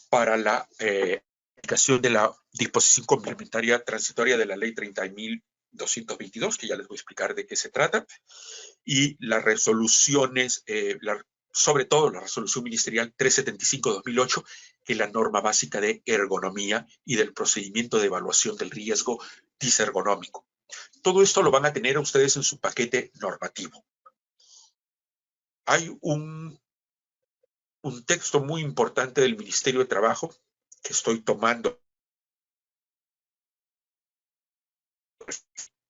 para la aplicación de la disposición complementaria transitoria de la Ley 30.222, que ya les voy a explicar de qué se trata, y las resoluciones, sobre todo la resolución ministerial 375-2008, que es la norma básica de ergonomía y del procedimiento de evaluación del riesgo disergonómico. Todo esto lo van a tener ustedes en su paquete normativo. Hay un texto muy importante del Ministerio de Trabajo que estoy tomando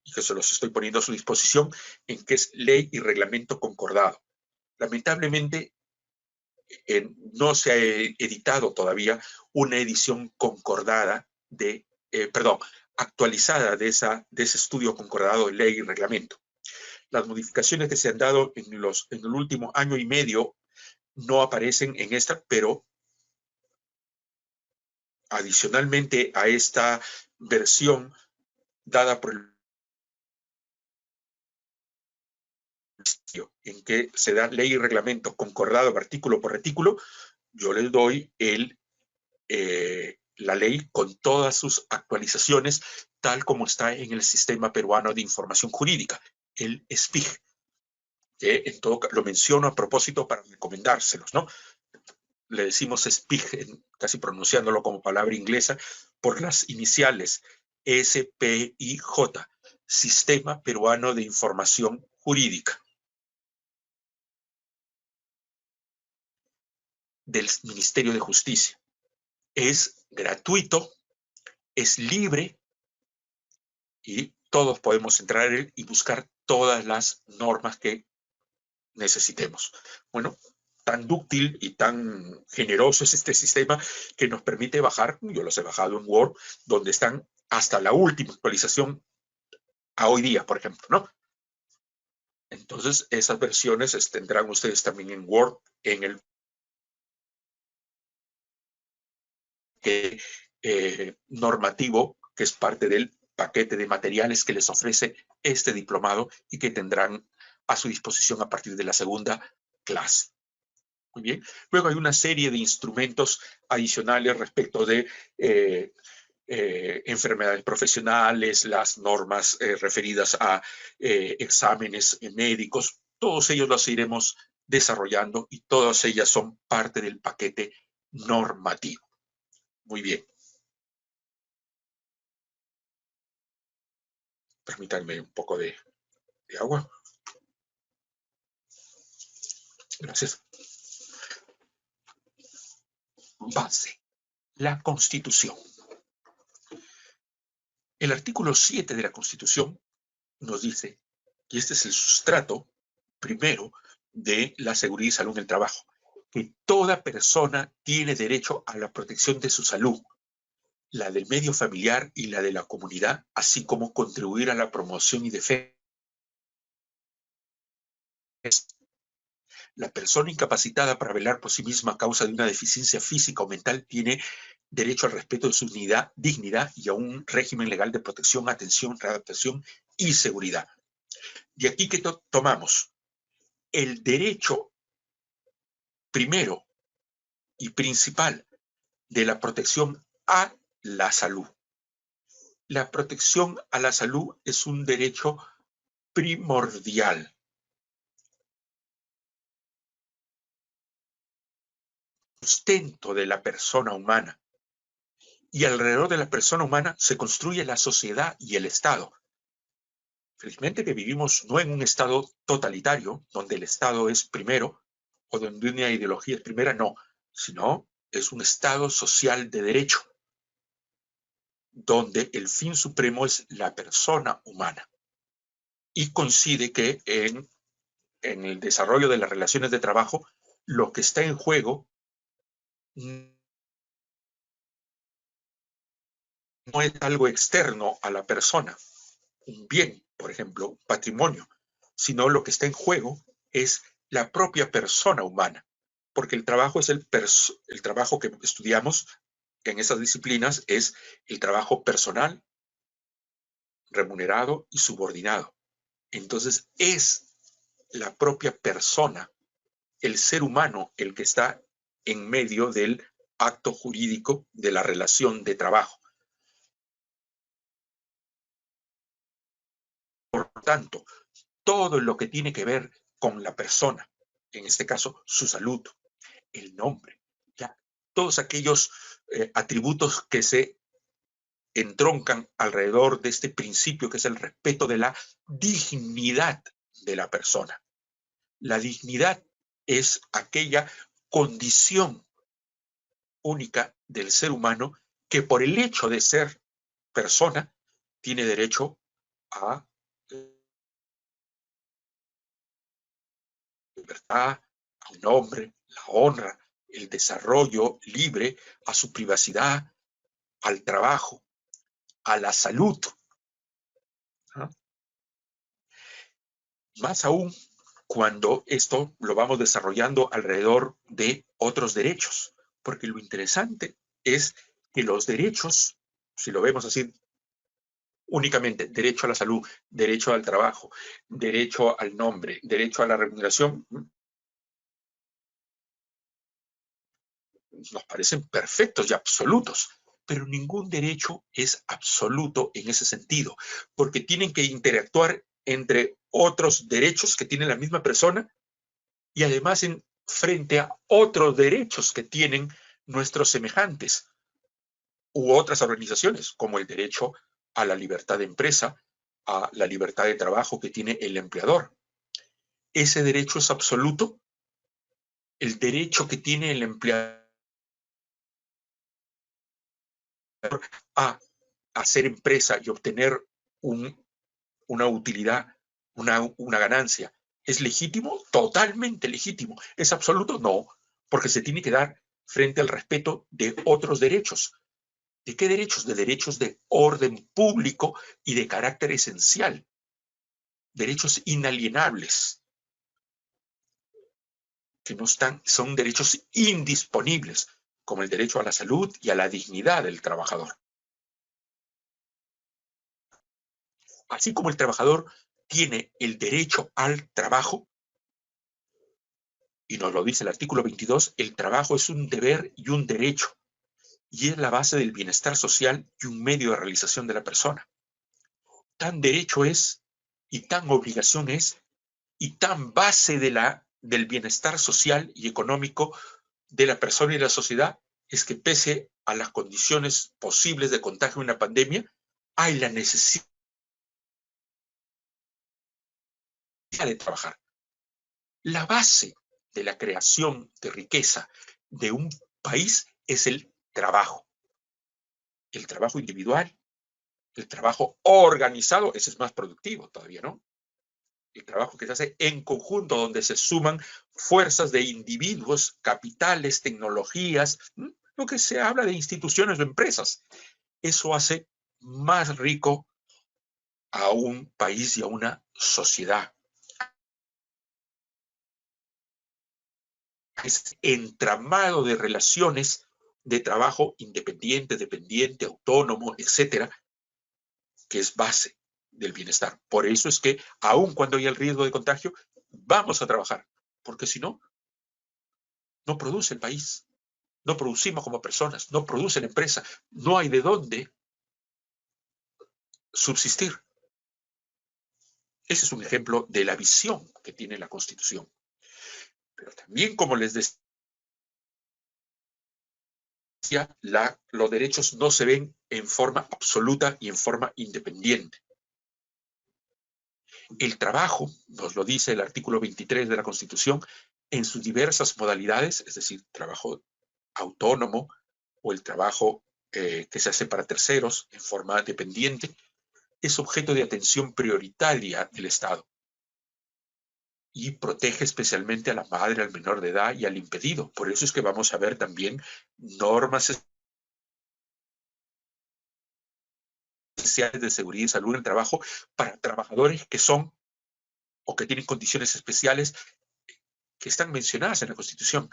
y que se los estoy poniendo a su disposición, en que es ley y reglamento concordado. Lamentablemente, no se ha editado todavía una edición concordada actualizada de ese estudio concordado de ley y reglamento. Las modificaciones que se han dado en el último año y medio no aparecen en esta, pero adicionalmente a esta versión dada por el en que se da ley y reglamento concordado artículo por artículo, yo les doy la ley con todas sus actualizaciones, tal como está en el Sistema Peruano de Información Jurídica, el SPIG, que en todo lo menciono a propósito para recomendárselos, ¿no? Le decimos SPIG, casi pronunciándolo como palabra inglesa, por las iniciales SPIJ, Sistema Peruano de Información Jurídica, del Ministerio de Justicia. Es gratuito, es libre y todos podemos entrar en él y buscar todas las normas que necesitemos. Bueno, tan dúctil y tan generoso es este sistema que nos permite bajar, yo los he bajado en Word, donde están hasta la última actualización a hoy día, por ejemplo, ¿no? Entonces, esas versiones tendrán ustedes también en Word, en el normativo, que es parte del paquete de materiales que les ofrece este diplomado y que tendrán a su disposición a partir de la segunda clase. Muy bien. Luego hay una serie de instrumentos adicionales respecto de enfermedades profesionales, las normas referidas a exámenes médicos. Todos ellos los iremos desarrollando y todas ellas son parte del paquete normativo. Muy bien. Permítanme un poco de agua. Gracias. Base. La Constitución. El artículo 7 de la Constitución nos dice, y este es el sustrato primero de la seguridad y salud en el trabajo, que toda persona tiene derecho a la protección de su salud, la del medio familiar y la de la comunidad, así como contribuir a la promoción y defensa. La persona incapacitada para velar por sí misma a causa de una deficiencia física o mental tiene derecho al respeto de su dignidad y a un régimen legal de protección, atención, readaptación y seguridad. De aquí que tomamos el derecho primero y principal de la protección a la salud. La protección a la salud es un derecho primordial. Sustento de la persona humana. Y alrededor de la persona humana se construye la sociedad y el Estado. Felizmente que vivimos no en un Estado totalitario, donde el Estado es primero, o donde una ideología es primera, no, sino es un Estado social de derecho, donde el fin supremo es la persona humana. Y coincide que en el desarrollo de las relaciones de trabajo, lo que está en juego no es algo externo a la persona, un bien, por ejemplo, un patrimonio, sino lo que está en juego es la propia persona humana, porque el trabajo es el trabajo que estudiamos en esas disciplinas, es el trabajo personal, remunerado y subordinado. Entonces es la propia persona, el ser humano, el que está en medio del acto jurídico de la relación de trabajo. Por lo tanto, todo lo que tiene que ver con la persona, en este caso su salud, el nombre, ya, todos aquellos atributos que se entroncan alrededor de este principio que es el respeto de la dignidad de la persona. La dignidad es aquella condición única del ser humano que por el hecho de ser persona tiene derecho a libertad, a un nombre, la honra, el desarrollo libre, a su privacidad, al trabajo, a la salud. ¿Ah? Más aún cuando esto lo vamos desarrollando alrededor de otros derechos, porque lo interesante es que los derechos, si lo vemos así, únicamente derecho a la salud, derecho al trabajo, derecho al nombre, derecho a la remuneración, nos parecen perfectos y absolutos, pero ningún derecho es absoluto en ese sentido, porque tienen que interactuar entre otros derechos que tiene la misma persona y además frente a otros derechos que tienen nuestros semejantes u otras organizaciones, como el derecho a la libertad de empresa, a la libertad de trabajo que tiene el empleador. ¿Ese derecho es absoluto? El derecho que tiene el empleador a hacer empresa y obtener una utilidad, una ganancia. ¿Es legítimo? Totalmente legítimo. ¿Es absoluto? No, porque se tiene que dar frente al respeto de otros derechos. ¿De qué derechos? De derechos de orden público y de carácter esencial. Derechos inalienables, que no están, son derechos indisponibles, como el derecho a la salud y a la dignidad del trabajador. Así como el trabajador tiene el derecho al trabajo, y nos lo dice el artículo 22, el trabajo es un deber y un derecho, y es la base del bienestar social y un medio de realización de la persona. Tan derecho es, y tan obligación es, y tan base del bienestar social y económico de la persona y la sociedad, es que pese a las condiciones posibles de contagio de una pandemia, hay la necesidad de trabajar. La base de la creación de riqueza de un país es el trabajo. El trabajo individual, el trabajo organizado, ese es más productivo todavía, ¿no? El trabajo que se hace en conjunto, donde se suman fuerzas de individuos, capitales, tecnologías, lo que se habla de instituciones o empresas. Eso hace más rico a un país y a una sociedad. Es entramado de relaciones de trabajo independiente, dependiente, autónomo, etcétera, que es base del bienestar. Por eso es que, aun cuando hay el riesgo de contagio, vamos a trabajar, porque si no, no produce el país, no producimos como personas, no produce la empresa, no hay de dónde subsistir. Ese es un ejemplo de la visión que tiene la Constitución. Pero también, como les decía, los derechos no se ven en forma absoluta y en forma independiente. El trabajo, nos lo dice el artículo 23 de la Constitución, en sus diversas modalidades, es decir, trabajo autónomo o el trabajo que se hace para terceros en forma dependiente, es objeto de atención prioritaria del Estado y protege especialmente a la madre, al menor de edad y al impedido. Por eso es que vamos a ver también normas especiales de seguridad y salud en el trabajo para trabajadores que son o que tienen condiciones especiales que están mencionadas en la Constitución.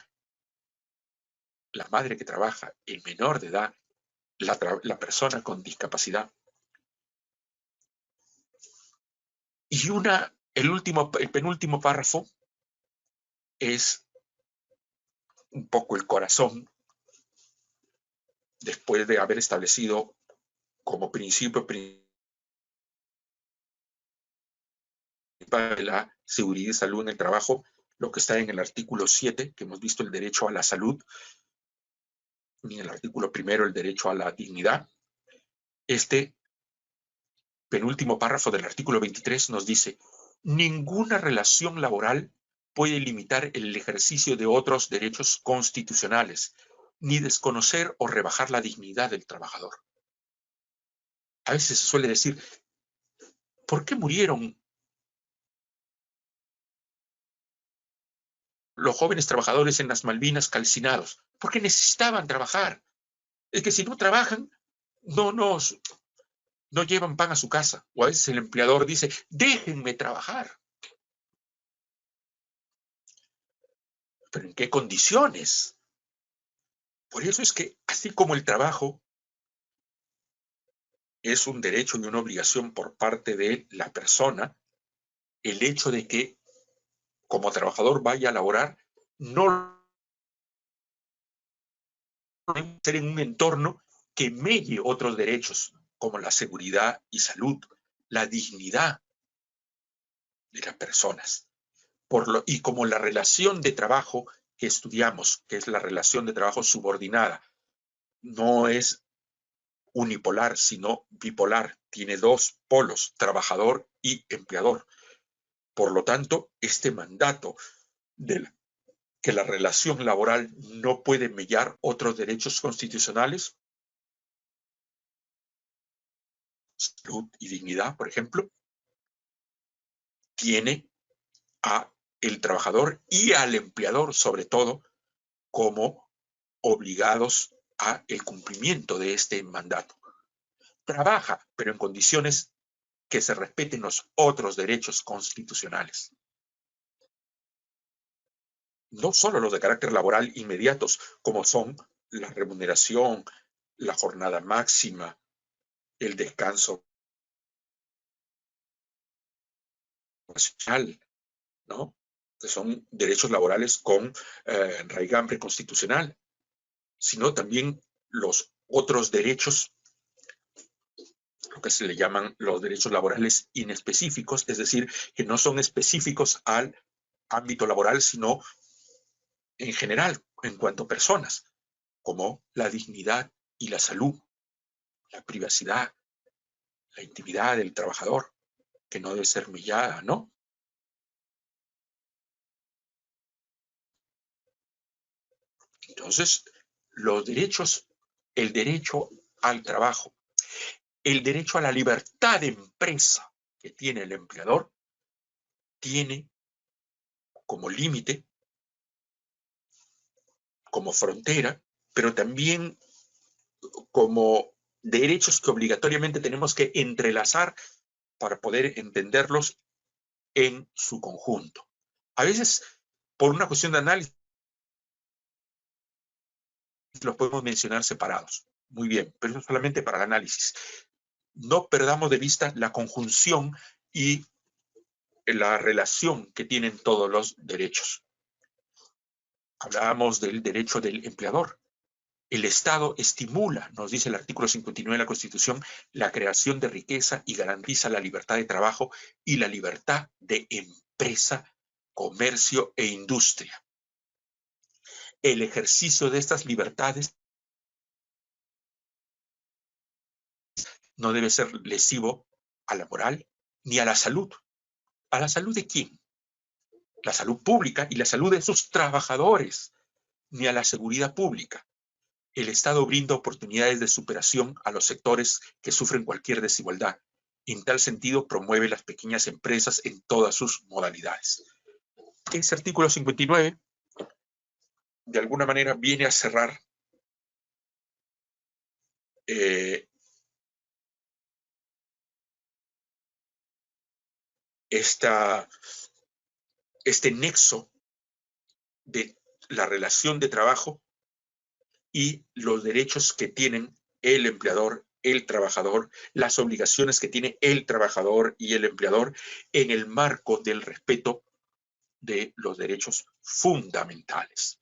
La madre que trabaja, el menor de edad, la persona con discapacidad. Y el penúltimo párrafo es un poco el corazón, después de haber establecido como principio principal de la seguridad y salud en el trabajo, lo que está en el artículo 7, que hemos visto el derecho a la salud, y en el artículo 1 el derecho a la dignidad. Este penúltimo párrafo del artículo 23 nos dice: ninguna relación laboral puede limitar el ejercicio de otros derechos constitucionales, ni desconocer o rebajar la dignidad del trabajador. A veces se suele decir, ¿por qué murieron los jóvenes trabajadores en las Malvinas calcinados? Porque necesitaban trabajar. Es que si no trabajan, no llevan pan a su casa. O a veces el empleador dice, déjenme trabajar. ¿Pero en qué condiciones? Por eso es que, así como el trabajo es un derecho y una obligación por parte de la persona, el hecho de que como trabajador vaya a laborar no debe ser en un entorno que medie otros derechos, como la seguridad y salud, la dignidad de las personas. Y como la relación de trabajo que estudiamos, que es la relación de trabajo subordinada, no es unipolar, sino bipolar, tiene dos polos, trabajador y empleador. Por lo tanto, este mandato de que la relación laboral no puede mellar otros derechos constitucionales salud y dignidad, por ejemplo, tiene a el trabajador y al empleador, sobre todo, como obligados a el cumplimiento de este mandato. Trabaja, pero en condiciones que se respeten los otros derechos constitucionales. No solo los de carácter laboral inmediatos, como son la remuneración, la jornada máxima, el descanso nacional, ¿no? Que son derechos laborales con raigambre constitucional, sino también los otros derechos, lo que se le llaman los derechos laborales inespecíficos, es decir, que no son específicos al ámbito laboral, sino en general, en cuanto a personas, como la dignidad y la salud, la privacidad, la intimidad del trabajador, que no debe ser humillada, ¿no? Entonces, los derechos, el derecho al trabajo, el derecho a la libertad de empresa que tiene el empleador, tiene como límite, como frontera, pero también como derechos que obligatoriamente tenemos que entrelazar para poder entenderlos en su conjunto. A veces, por una cuestión de análisis, los podemos mencionar separados. Muy bien, pero eso solamente para el análisis. No perdamos de vista la conjunción y la relación que tienen todos los derechos. Hablábamos del derecho del empleador. El Estado estimula, nos dice el artículo 59 de la Constitución, la creación de riqueza y garantiza la libertad de trabajo y la libertad de empresa, comercio e industria. El ejercicio de estas libertades no debe ser lesivo a la moral ni a la salud. ¿A la salud de quién? La salud pública y la salud de sus trabajadores, ni a la seguridad pública. El Estado brinda oportunidades de superación a los sectores que sufren cualquier desigualdad. En tal sentido, promueve las pequeñas empresas en todas sus modalidades. Ese artículo 59, de alguna manera, viene a cerrar este nexo de la relación de trabajo y los derechos que tienen el empleador, el trabajador, las obligaciones que tiene el trabajador y el empleador en el marco del respeto de los derechos fundamentales.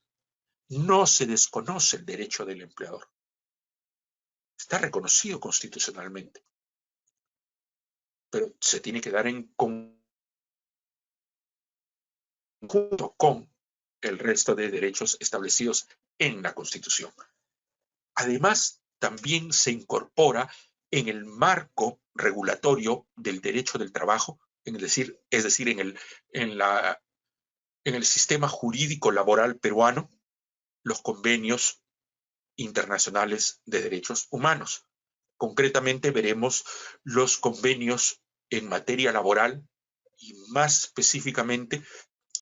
No se desconoce el derecho del empleador. Está reconocido constitucionalmente, pero se tiene que dar en conjunto con el resto de derechos establecidos en la Constitución. Además, también se incorpora en el marco regulatorio del derecho del trabajo, es decir, en el sistema jurídico laboral peruano, los convenios internacionales de derechos humanos. Concretamente veremos los convenios en materia laboral y más específicamente